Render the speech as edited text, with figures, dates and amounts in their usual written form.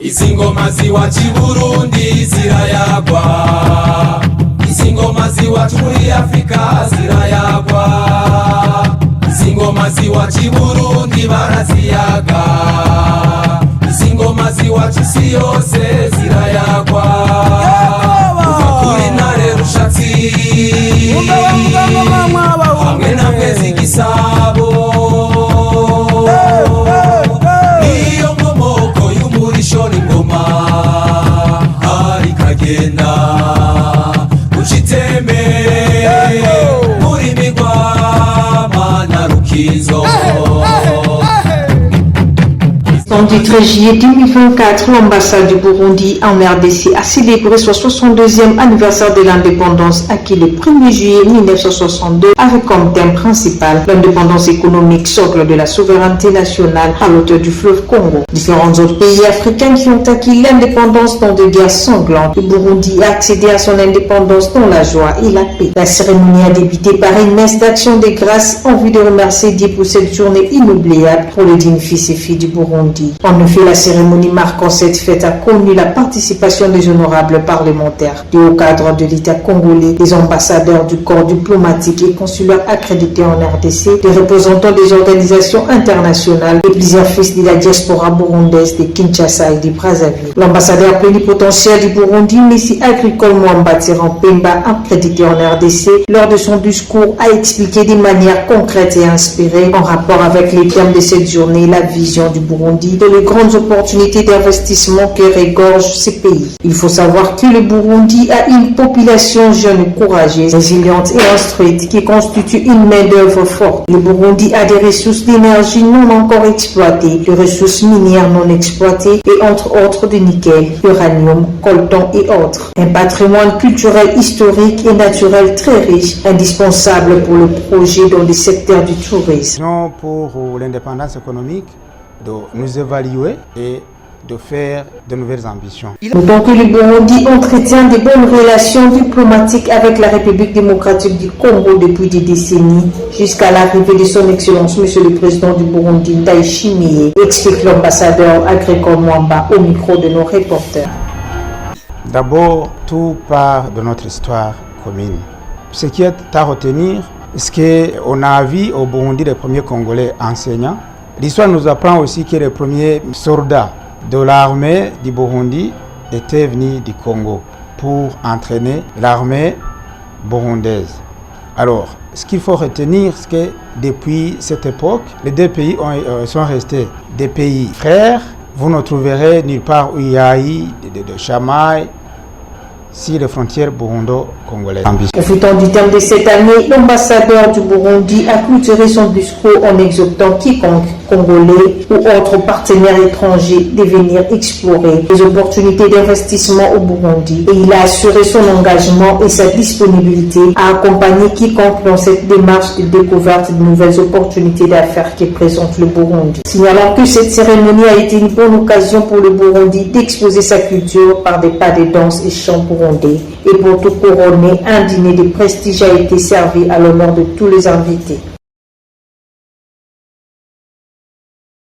Izi ngoma ziwacu i Burundi zirayagwa, izi ngoma ziwacu muri Afrika zirayagwa, izi ngoma ziwacu i Burundi baraziyaga, izi ngoma ziwacu isi yose zirayagwa, kuva kuri Ntare Rushatsi hamwe na Mwezi Gisabo, niyo nkomoko y'umurisho n'ingoma hari kagenda uciteme muri Migwama na Rukizo. Du 13 juillet 2024, l'ambassade du Burundi en RDC a célébré son 62e anniversaire de l'indépendance acquis le 1er juillet 1962 avec comme thème principal l'indépendance économique, socle de la souveraineté nationale à l'auteur du fleuve Congo. Différents autres pays africains qui ont acquis l'indépendance dans des guerres sanglantes, le Burundi a accédé à son indépendance dans la joie et la paix. La cérémonie a débuté par une messe d'action de grâce en vue de remercier Dieu pour cette journée inoubliable pour les dignes fils et filles du Burundi. En effet, la cérémonie marquant cette fête a connu la participation des honorables parlementaires, des hauts cadres de l'État congolais, des ambassadeurs du corps diplomatique et consulaire accrédités en RDC, des représentants des organisations internationales et plusieurs fils de la diaspora burundaise de Kinshasa et de Brazzaville. L'ambassadeur plénipotentiaire du Burundi, M. Agricole Mwamba Pemba, accrédité en RDC, lors de son discours, a expliqué de manière concrète et inspirée, en rapport avec les thèmes de cette journée, la vision du Burundi, de les grandes opportunités d'investissement que regorge ce pays. Il faut savoir que le Burundi a une population jeune, courageuse, résiliente et instruite qui constitue une main-d'œuvre forte. Le Burundi a des ressources d'énergie non encore exploitées, des ressources minières non exploitées et entre autres de nickel, uranium, coltan et autres. Un patrimoine culturel, historique et naturel très riche, indispensable pour le projet dans le secteur du tourisme. Pour l'indépendance économique, de nous évaluer et de faire de nouvelles ambitions. D'autant que le Burundi entretient de bonnes relations diplomatiques avec la République démocratique du Congo depuis des décennies, jusqu'à l'arrivée de son Excellence, Monsieur le Président du Burundi, Ndayishimiye, explique l'ambassadeur Agricole Mwamba au micro de nos reporters. D'abord, tout part de notre histoire commune. Ce qui est à retenir, c'est qu'on a vu au Burundi les premiers Congolais enseignants. L'histoire nous apprend aussi que les premiers soldats de l'armée du Burundi étaient venus du Congo pour entraîner l'armée burundaise. Alors, ce qu'il faut retenir, c'est que depuis cette époque, les deux pays sont restés des pays frères. Vous ne trouverez nulle part où il y a eu de chamailles si les frontières burundo-congolaises. Profitant du thème de cette année, l'ambassadeur du Burundi a clôturé son discours en exhortant quiconque congolais ou autres partenaires étrangers de venir explorer les opportunités d'investissement au Burundi. Et il a assuré son engagement et sa disponibilité à accompagner quiconque dans cette démarche de découverte de nouvelles opportunités d'affaires qui présente le Burundi. Signalant que cette cérémonie a été une bonne occasion pour le Burundi d'exposer sa culture par des pas de danse et chants burundais. Et pour tout couronner, un dîner de prestige a été servi à l'honneur de tous les invités.